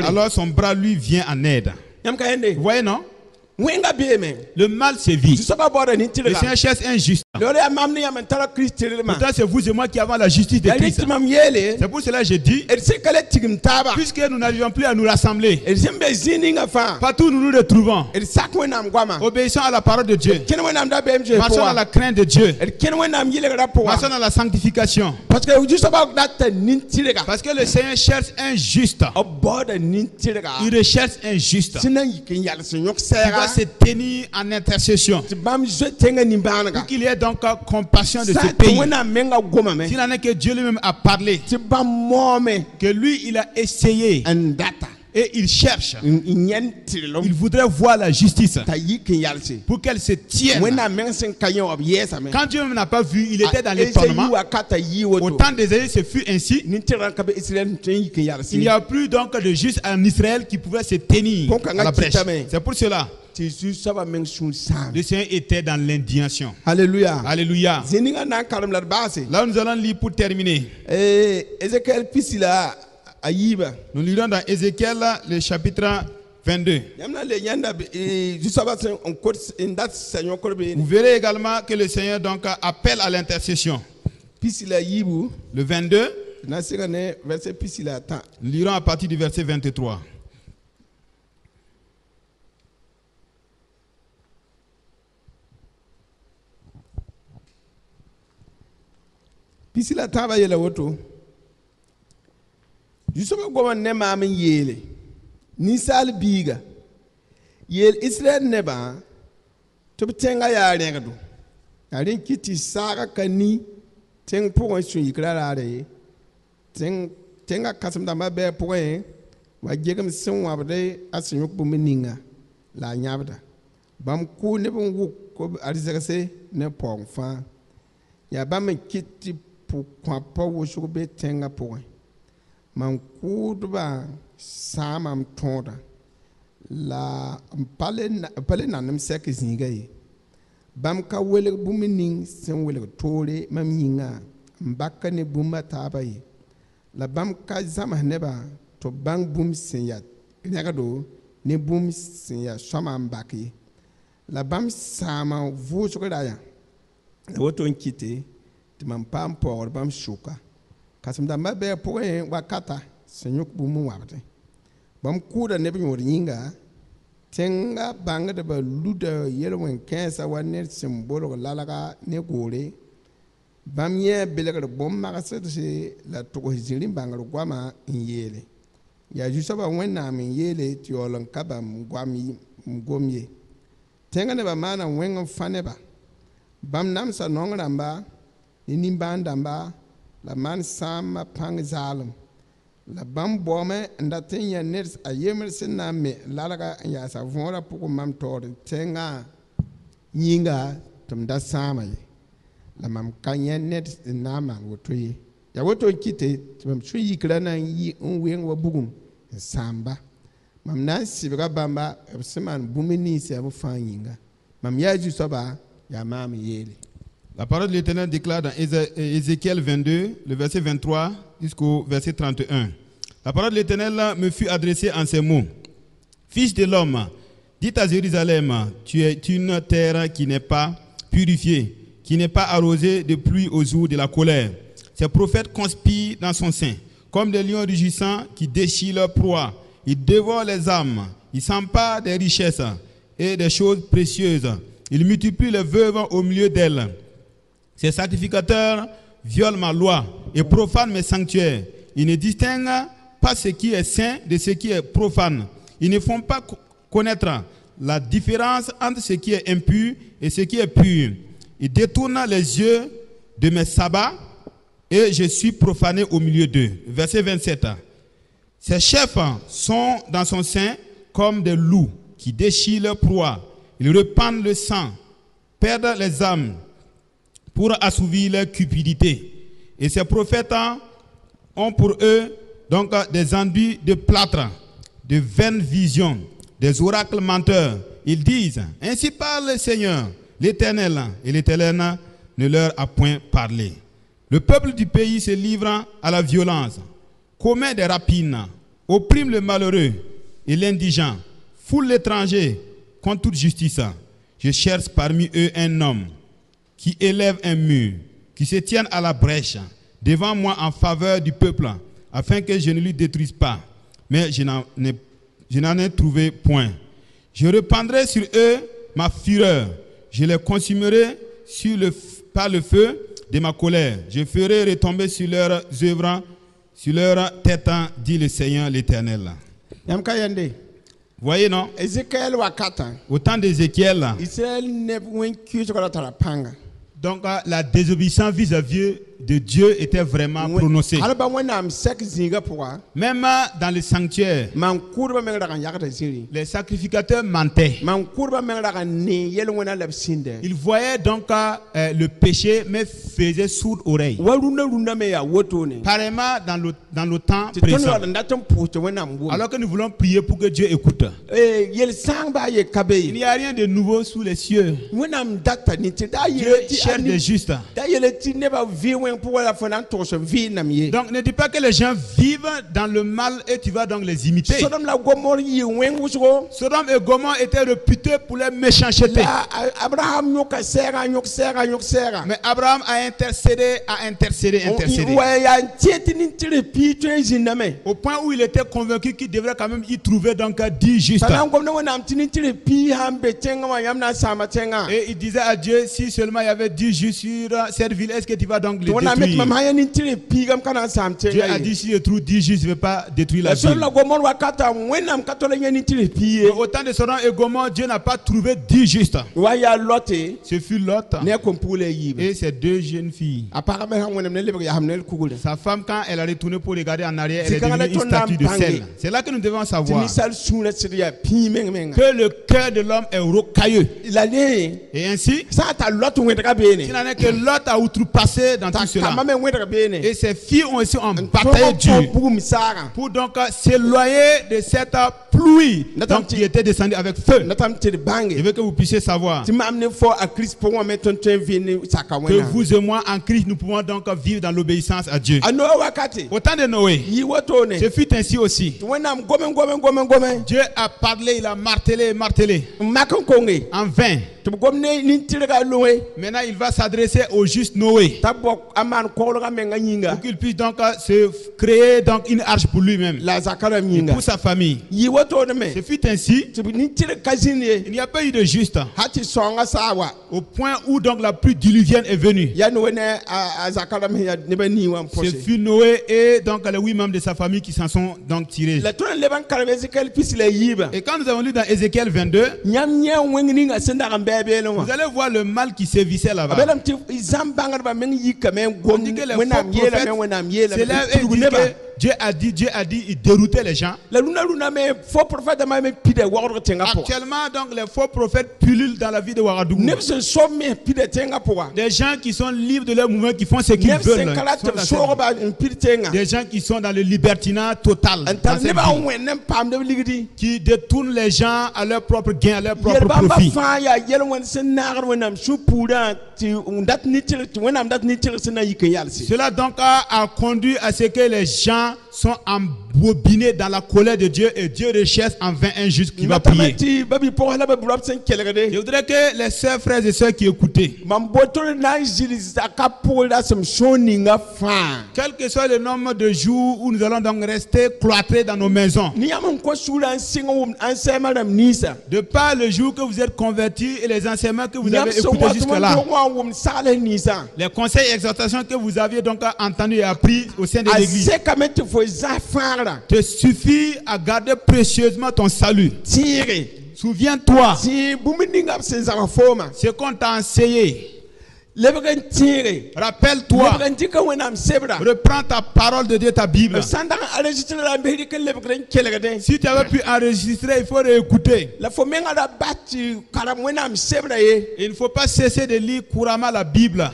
Alors son bras lui vient en aide. Vous voyez, non? Le mal sévit. Le Seigneur cherche un juste. Pourtant, c'est vous et moi qui avons la justice de Christ. C'est pour cela que je dis, puisque nous n'arrivons plus à nous rassembler, partout où nous nous retrouvons, obéissons à la parole de Dieu, marchons dans la crainte de Dieu, marchons dans la sanctification. Parce que le Seigneur cherche un juste. Il recherche un juste qui va se tenir en intercession pour qu'il y ait donc compassion de ce pays. S'il en est que Dieu lui-même a parlé, que lui il a essayé et il cherche, il voudrait voir la justice pour qu'elle se tienne. Quand Dieu n'a pas vu, il était dans l'étonnement. Au temps des années, ce fut ainsi. Il n'y a plus donc de juste en Israël qui pouvait se tenir à la brèche. C'est pour cela le Seigneur était dans l'indignation. Alléluia. Alléluia. Là nous allons lire pour terminer. Nous lirons dans Ézéchiel le chapitre 22. Vous verrez également que le Seigneur donc appelle à l'intercession. Le 22. Nous lirons à partir du verset 23. Pisila tava yele woto. Jusoma goma ne mamin yele. Ni sal biga. Yel Israel neba to tenga ya rengdo. Arin kiti sara kani teng po su yikrare tenga kasam da mabe po wa jegam sun wa bade asin yuk bumininga la nyabda bam ku ne bon wu ko arizase ne pong fa ya bam kiti po kwa po wo su be tenga po man ku ba samam tonda la pale nanam sek zingai bam ka wele bumining sen wele tore mam yinga mbaka ne bumba tabai la bam ka zama neba to bang bum sen ya nyagado ne bum sen ya shama mbaki la bam sama vu sokada ya woto nkite ti mam pam por bam shuka kasam da mabe poe wakata senyuk bumu wabte bam kuda ne bi yinga tenga banga de ba luda yelwen kensa waner simbolo lalaga ne gore bam ye belega bom magase se la to hizirin banga gwama yele ya jusa ba wenna min yele ti olon kaba gwami ngomye tenga ne ba mana wen fane ba bam nam sa nongramba ni mbandamba la man sama pang zalum la bam bome ndatin ya ners ayemer sinna me lalaga ya sa vora puko mam tor tenga nyinga tum da sama la mam kanya net na man wotoyi ya woto kite tum su yikra na yi onwen wa bugum samba mam na sibga bamba siman bumini se bu fanyinga mam ya ju soba ya mam yele. La parole de l'Éternel déclare dans Ézéchiel 22, le verset 23 jusqu'au verset 31. La parole de l'Éternel me fut adressée en ces mots. Fils de l'homme, dis à Jérusalem, tu es une terre qui n'est pas purifiée, qui n'est pas arrosée de pluie au jour de la colère. Ces prophètes conspirent dans son sein, comme des lions rugissants qui déchirent leur proie. Ils dévorent les âmes, ils s'emparent des richesses et des choses précieuses. Ils multiplient les veuves au milieu d'elles. Ces sacrificateurs violent ma loi et profanent mes sanctuaires. Ils ne distinguent pas ce qui est saint de ce qui est profane. Ils ne font pas connaître la différence entre ce qui est impur et ce qui est pur. Ils détournent les yeux de mes sabbats et je suis profané au milieu d'eux. Verset 27. Ces chefs sont dans son sein comme des loups qui déchirent leur proie. Ils répandent le sang, perdent les âmes pour assouvir leur cupidité. Et ces prophètes ont pour eux donc des enduits de plâtre, de vaines visions, des oracles menteurs. Ils disent, ainsi parle le Seigneur, l'Éternel, et l'Éternel ne leur a point parlé. Le peuple du pays se livre à la violence, commet des rapines, opprime le malheureux et l'indigent, foule l'étranger contre toute justice. Je cherche parmi eux un homme qui élève un mur, qui se tienne à la brèche devant moi en faveur du peuple, afin que je ne lui détruise pas. Mais je n'en ai trouvé point. Je répandrai sur eux ma fureur. Je les consumerai par le feu de ma colère. Je ferai retomber sur leurs œuvres, sur leur tête, dit le Seigneur l'Éternel. Voyez, non? Au temps d'Ézéchiel, donc la désobéissance vis-à-vis de Dieu était vraiment prononcée. Même dans le sanctuaire, les sacrificateurs mentaient. Ils voyaient donc le péché, mais faisaient sourde oreille. Pareillement dans le temps présent. Alors que nous voulons prier pour que Dieu écoute. Il n'y a rien de nouveau sous les cieux. Dieu cherche des justes. Donc ne dis pas que les gens vivent dans le mal et tu vas donc les imiter. Sodome et Gomorrhe étaient réputés pour leur méchanceté. Mais Abraham a intercédé. Au point où il était convaincu qu'il devrait quand même y trouver donc 10 justes. Et il disait à Dieu, si seulement il y avait 10 10 jours sur cette ville, est-ce que tu vas donc le détruire? Dieu a dit, si je trouve 10 jours, je ne vais pas détruire la ville. Autant de Sodome et Gomorrhe, Dieu n'a pas trouvé 10 justes. Ce fut Lot et ses 2 jeunes filles. Sa femme, quand elle a retourné pour regarder en arrière, elle est devenue une statue de sel. C'est là que nous devons savoir que le cœur de l'homme est rocailleux. Et ainsi, s'il n'en est que Lot a outrepassé dans tout cela. Et ses filles ont aussi en bataille dure pour donc s'éloigner de cette pluie donc, qui était descendue avec feu. Je veux que vous puissiez savoir que vous et moi en Christ, nous pouvons donc vivre dans l'obéissance à Dieu. Au temps de Noé, ce fut ainsi aussi. Dieu a parlé, il a martelé, en vain. Maintenant, il va s'adresser au juste Noé pour qu'il puisse donc se créer donc une arche pour lui-même et pour sa famille. Ce fut ainsi. Il n'y a pas eu de juste au point où donc la pluie diluvienne est venue. Ce fut Noé et donc les 8 membres de sa famille qui s'en sont donc tirés. Et quand nous avons lu dans Ézéchiel 22, vous allez voir le mal qui sévissait là-bas. On dit que les faux prophètes s'élèvent et disent que Dieu a dit, il déroutait les gens. Actuellement, donc, les faux prophètes pullulent dans la vie de Ouagadougou. Des gens qui sont libres de leur mouvement, qui font ce qu'ils veulent. Des gens qui sont dans le libertinat total. Qui détournent les gens à leur propre gain, à leur propre profit. Cela donc a conduit à ce que les gens sont embobinés dans la colère de Dieu et Dieu recherche en vain un juste qui va prier. Je voudrais que les sœurs, frères et sœurs qui écoutaient, quel que soit le nombre de jours où nous allons donc rester cloîtrés dans nos maisons, de par le jour que vous êtes convertis et les enseignements que vous avez écoutés jusque-là, les conseils et exhortations que vous aviez donc entendus et appris au sein de l'église, te suffit à garder précieusement ton salut. Souviens-toi ce qu'on t'a enseigné. Rappelle-toi, reprends ta parole de Dieu, ta Bible. Si tu avais pu enregistrer, il faut réécouter. Il ne faut pas cesser de lire couramment la Bible.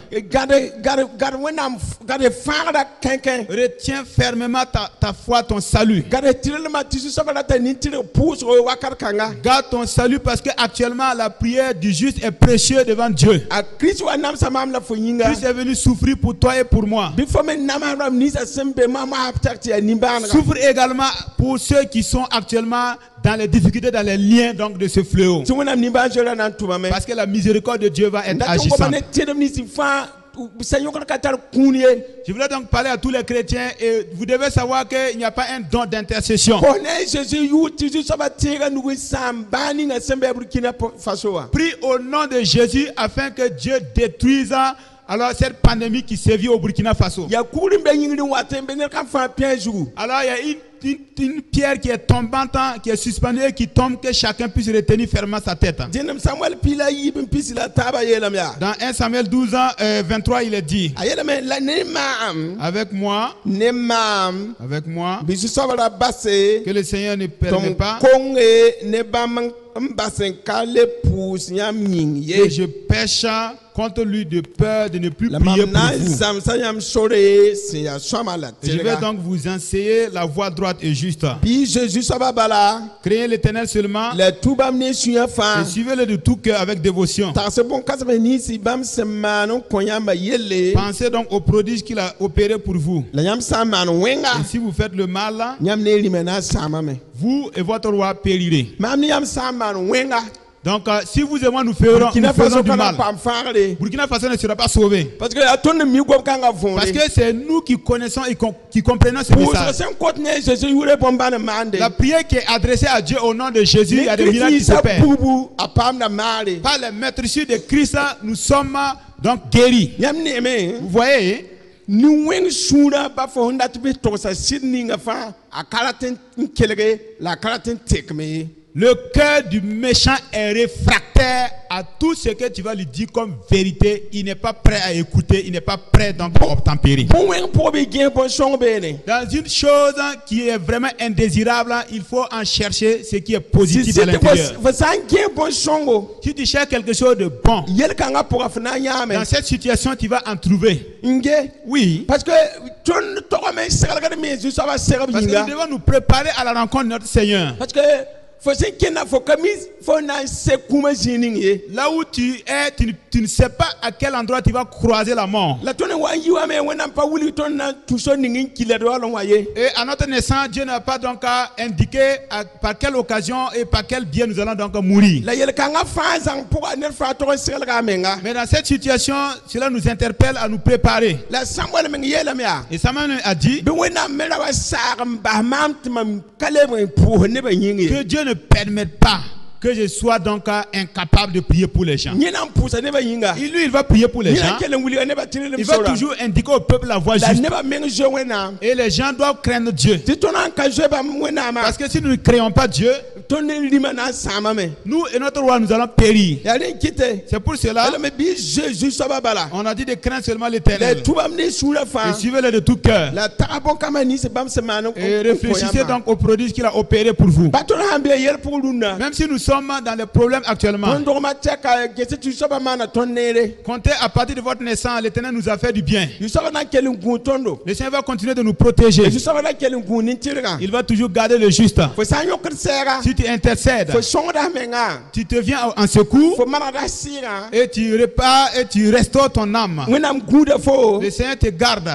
Retiens fermement ta foi, ton salut. Garde ton salut parce que actuellement la prière du juste est précieuse devant Dieu. Christ est venu souffrir pour toi et pour moi. Souffre également pour ceux qui sont actuellement dans les difficultés, dans les liens donc de ce fléau. Parce que la miséricorde de Dieu va être agissante. Je voulais donc parler à tous les chrétiens et vous devez savoir qu'il n'y a pas un don d'intercession. Prie au nom de Jésus afin que Dieu détruise alors cette pandémie qui sévit au Burkina Faso. Alors il y a une pierre qui est tombante, qui est suspendue et qui tombe, que chacun puisse retenir fermement sa tête. Dans 1 Samuel 12, 23, il est dit: avec moi, que le Seigneur ne permet pas que je pêche contre lui de peur de ne plus prier pour vous. Je vais donc vous enseigner la voie droite et juste. Créez l'Éternel seulement et suivez-le de tout cœur avec dévotion. Pensez donc au prodige qu'il a opéré pour vous. Et si vous faites le mal, vous et votre roi périrez. Donc, si vous et moi nous faisons du mal, Burkina Faso ne sera pas sauvé. Parce que c'est nous qui connaissons et qui comprenons ce message. La prière qui est adressée à Dieu au nom de Jésus, il y a des miracles qui se perdent. Par les maîtresses de Christ, nous sommes Donc guéri. Vous voyez? Nous sommes pas pour nous to sa sidninga fa akalaten kelege la kalaten tekme. Le cœur du méchant est réfractaire à tout ce que tu vas lui dire comme vérité. Il n'est pas prêt à écouter, il n'est pas prêt donc à obtempérer. Dans une chose qui est vraiment indésirable, il faut en chercher ce qui est positif à l'intérieur. Si tu cherches quelque chose de bon, dans cette situation, tu vas en trouver. Oui. Parce que nous devons nous préparer à la rencontre de notre Seigneur. Parce que là où tu es, tu ne sais pas à quel endroit tu vas croiser la mort. Et à notre naissance, Dieu n'a pas donc indiqué par quelle occasion et par quel bien nous allons donc mourir. Mais dans cette situation, cela nous interpelle à nous préparer. Et Samuel a dit que Dieu ne permette pas que je sois donc incapable de prier pour les gens. Lui, il va prier pour les gens. Il va toujours indiquer au peuple la voie juste. Et les gens doivent craindre Dieu. Parce que si nous ne créons pas Dieu, nous et notre roi, nous allons périr. C'est pour cela on a dit de craindre seulement l'Éternel. Et suivez-le de tout cœur. Et réfléchissez donc au prodige qu'il a opéré pour vous. Même si nous sommes dans les problèmes actuellement, comptez à partir de votre naissance, l'Éternel nous a fait du bien. Le Seigneur va continuer de nous protéger. Il va toujours garder le juste. Si tu intercèdes, tu te viens en secours et tu repars et tu restaures ton âme. Le Seigneur te garde.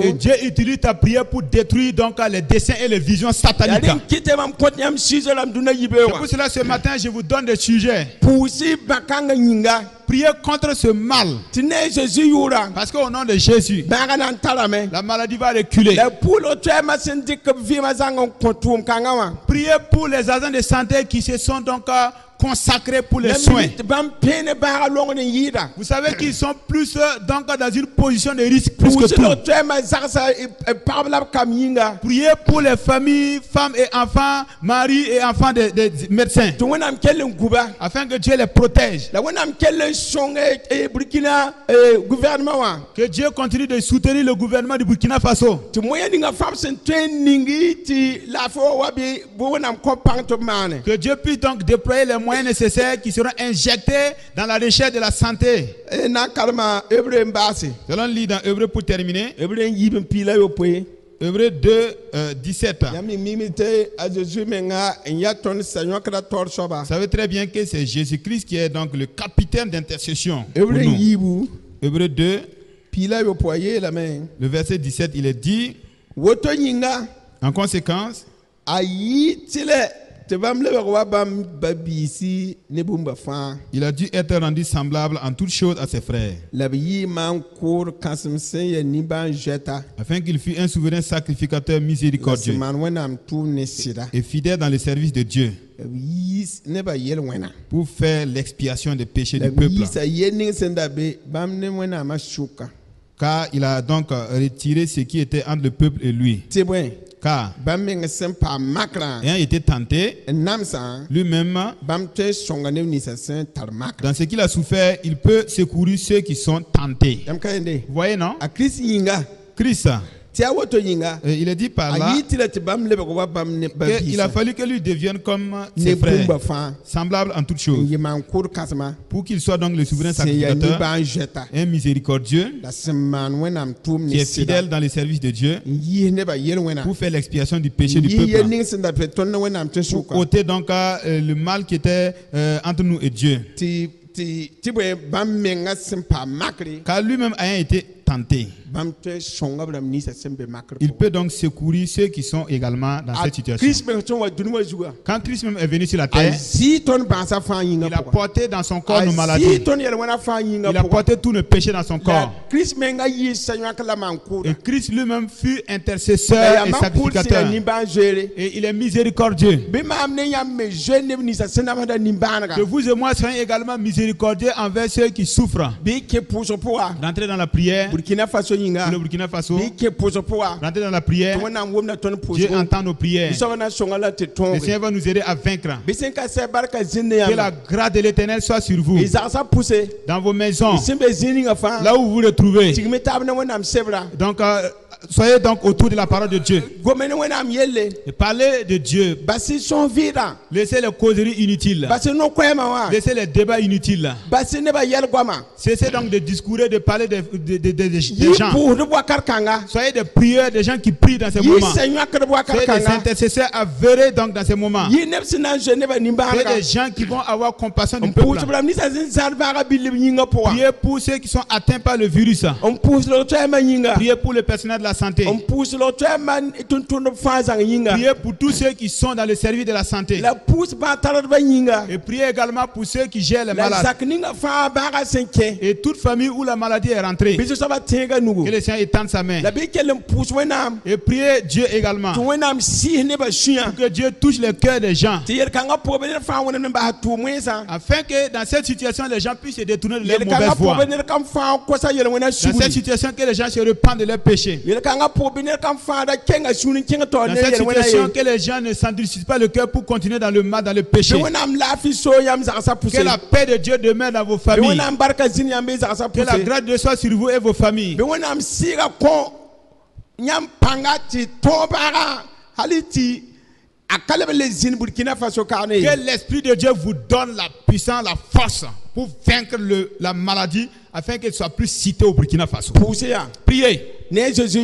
Et Dieu utilise ta prière pour détruire donc les desseins et les visions sataniques. C'est pour cela ce matin je vous donne des sujets. Priez contre ce mal. Parce qu'au nom de Jésus, la maladie va reculer. Priez pour les agents de santé qui se sont donc consacrés pour les soins. Vous savez qu'ils sont plus donc dans une position de risque plus que tout. Priez pour les familles, femmes et enfants, maris et enfants des médecins, afin que Dieu les protège. Que Dieu continue de soutenir le gouvernement du Burkina Faso. Que Dieu puisse donc déployer les moyens nécessaires qui seront injectés dans la recherche de la santé. Allons lire dans Hébreux pour terminer. Hébreux 2, 17. Vous savez très bien que c'est Jésus-Christ qui est donc le capitaine d'intercession pour nous. Hébreux 2, le verset 17, il est dit en conséquence, il a dû être rendu semblable en toutes choses à ses frères, afin qu'il fût un souverain sacrificateur miséricordieux et fidèle dans le service de Dieu, pour faire l'expiation des péchés du peuple. Car il a donc retiré ce qui était entre le peuple et lui. Car ayant été tenté, lui-même, dans ce qu'il a souffert, il peut secourir ceux qui sont tentés. Vous voyez, non? Christ. Il est dit par là qu'il a fallu que lui devienne comme ses frères, semblable en toutes choses, pour qu'il soit donc le souverain sacrificateur, un miséricordieux, qui est fidèle dans le service de Dieu, pour faire l'expiation du péché du peuple, pour ôter donc le mal qui était entre nous et Dieu. Car lui-même ayant été tentés. Il peut donc secourir ceux qui sont également dans cette situation. Quand Christ même est venu sur la terre, il a porté dans son corps nos maladies. Il a porté tous nos péchés dans son corps. Et Christ lui-même fut intercesseur et sacrificateur. Et il est miséricordieux. Que vous et moi soyons également miséricordieux envers ceux qui souffrent. D'entrer dans la prière. Pour le Burkina Faso. D'entrer dans la prière. Dieu entend nos prières. Le Seigneur va nous aider à vaincre. Que la grâce de l'Éternel soit sur vous. Dans vos maisons. Là où vous vous retrouvez. Donc, soyez donc autour de la parole de Dieu. Et parlez de Dieu. Laissez les causeries inutiles. Laissez les débats inutiles. Cessez donc de discourir, de parler des gens. Soyez des prieurs, des gens qui prient dans ces moments. Soyez des intercesseurs avérés donc dans ces moments. Soyez des gens qui vont avoir compassion du peuple. Priez pour ceux qui sont atteints par le virus. Priez pour le personnel de la santé. Priez pour tous ceux qui sont dans le service de la santé. Et priez également pour ceux qui gèrent les malades. Et toute famille où la maladie est rentrée. Que le Seigneur étende sa main. Et priez Dieu également. Pour que Dieu touche le cœur des gens. Afin que dans cette situation, les gens puissent se détourner de leur mauvaise voie. Dans cette situation, que les gens se repentent de leurs péchés. Dans cette situation, que les gens ne s'endurcissent pas le cœur pour continuer dans le mal, dans le péché. Que la paix de Dieu demeure dans vos familles. Que la grâce de Dieu soit sur vous et vos familles. Que l'Esprit de Dieu vous donne la puissance, la force pour vaincre la maladie afin qu'elle soit plus citée au Burkina Faso. Priez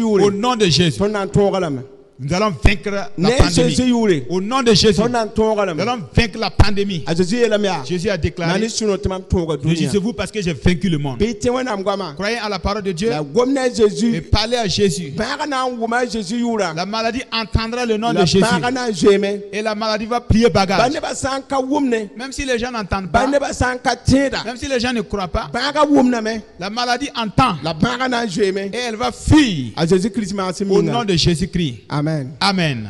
au nom de Jésus. Nous allons vaincre la pandémie. Au nom de Jésus, nous allons vaincre la pandémie. Jésus a déclaré: réjouissez-vous parce que j'ai vaincu le monde. Croyez à la parole de Dieu et parlez à Jésus. La maladie entendra le nom de Jésus. Et la maladie va plier bagage. Même si les gens n'entendent pas, même si les gens ne croient pas, la maladie entend. Et elle va fuir au nom de Jésus-Christ. Amen. Amen.